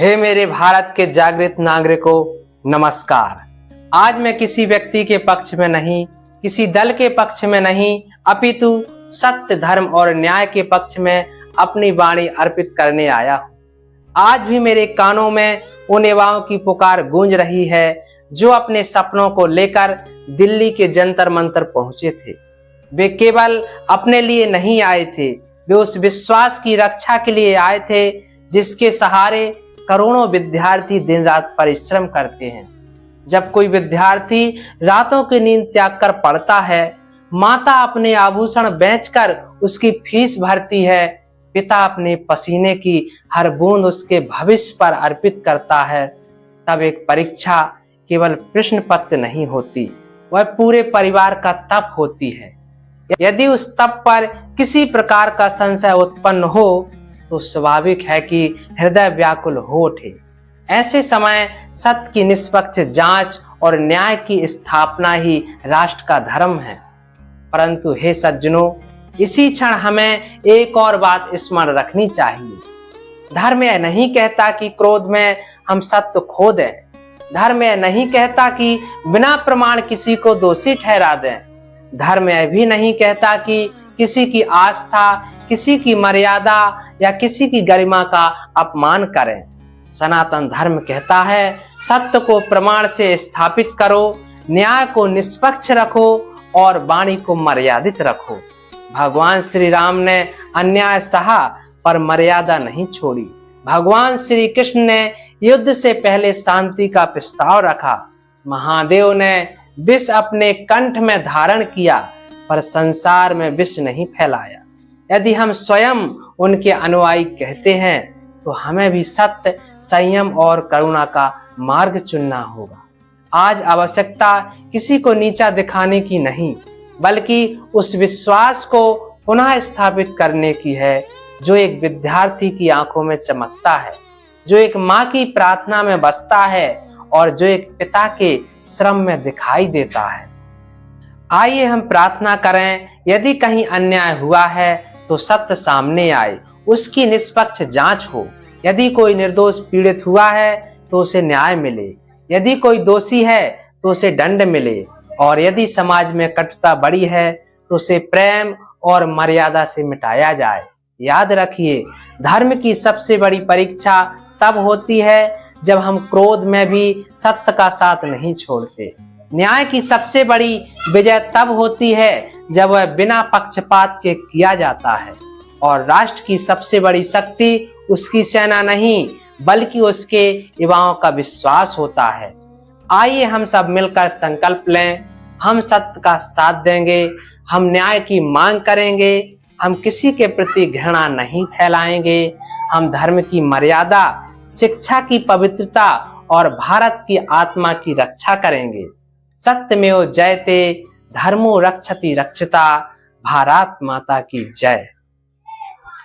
हे मेरे भारत के जागृत नागरिकों, नमस्कार। आज मैं किसी व्यक्ति के पक्ष में नहीं, किसी दल के पक्ष में नहीं, अपितु सत्य, धर्म और न्याय के पक्ष में अपनी वाणी अर्पित करने आया हूँ। आज भी मेरे कानों में उन युवाओं की पुकार गूंज रही है जो अपने सपनों को लेकर दिल्ली के जंतर मंतर पहुंचे थे। वे केवल अपने लिए नहीं आए थे, वे उस विश्वास की रक्षा के लिए आए थे जिसके सहारे करोड़ों विद्यार्थी दिन रात परिश्रम करते हैं। जब कोई विद्यार्थी रातों की नींद त्याग कर पढ़ता है, माता अपने आभूषण बेचकर उसकी फीस भरती है, पिता अपने पसीने की हर बूंद उसके भविष्य पर अर्पित करता है, तब एक परीक्षा केवल प्रश्न पत्र नहीं होती, वह पूरे परिवार का तप होती है। यदि उस तप पर किसी प्रकार का संशय उत्पन्न हो तो स्वाभाविक है कि हृदय व्याकुल हो उठे। ऐसे समय सत्य की निष्पक्ष जांच और न्याय की स्थापना ही राष्ट्र का धर्म है। परंतु हे सज्जनों, इसी क्षण हमें एक और बात स्मरण रखनी चाहिए। धर्म यह नहीं कहता कि क्रोध में हम सत्य खो दें। धर्म यह नहीं कहता कि बिना प्रमाण किसी को दोषी ठहरा दें। धर्म यह भी नहीं कहता कि किसी की आस्था, किसी की मर्यादा या किसी की गरिमा का अपमान करें। सनातन धर्म कहता है, सत्य को प्रमाण से स्थापित करो, न्याय को निष्पक्ष रखो और वाणी को मर्यादित रखो। भगवान श्री राम ने अन्याय सहा पर मर्यादा नहीं छोड़ी। भगवान श्री कृष्ण ने युद्ध से पहले शांति का प्रस्ताव रखा। महादेव ने विष अपने कंठ में धारण किया पर संसार में विष नहीं फैलाया। यदि हम स्वयं उनके अनुयायी कहते हैं तो हमें भी सत्य, संयम और करुणा का मार्ग चुनना होगा। आज आवश्यकता किसी को नीचा दिखाने की नहीं, बल्कि उस विश्वास को पुनः स्थापित करने की है जो एक विद्यार्थी की आंखों में चमकता है, जो एक माँ की प्रार्थना में बसता है और जो एक पिता के श्रम में दिखाई देता है। आइए हम प्रार्थना करें, यदि कहीं अन्याय हुआ है तो सत्य सामने आए, उसकी निष्पक्ष जांच हो। यदि कोई निर्दोष पीड़ित हुआ है तो उसे न्याय मिले, यदि कोई दोषी है तो उसे दंड मिले, और यदि समाज में कटुता बढ़ी है तो उसे प्रेम और मर्यादा से मिटाया जाए। याद रखिए, धर्म की सबसे बड़ी परीक्षा तब होती है जब हम क्रोध में भी सत्य का साथ नहीं छोड़ते। न्याय की सबसे बड़ी विजय तब होती है जब वह बिना पक्षपात के किया जाता है। और राष्ट्र की सबसे बड़ी शक्ति उसकी सेना नहीं, बल्कि उसके युवाओं का विश्वास होता है। आइए हम सब मिलकर संकल्प लें, हम सत्य का साथ देंगे, हम न्याय की मांग करेंगे, हम किसी के प्रति घृणा नहीं फैलाएंगे, हम धर्म की मर्यादा, शिक्षा की पवित्रता और भारत की आत्मा की रक्षा करेंगे। सत्यमेव जयते, धर्मो रक्षति रक्षिता। भारत माता की जय।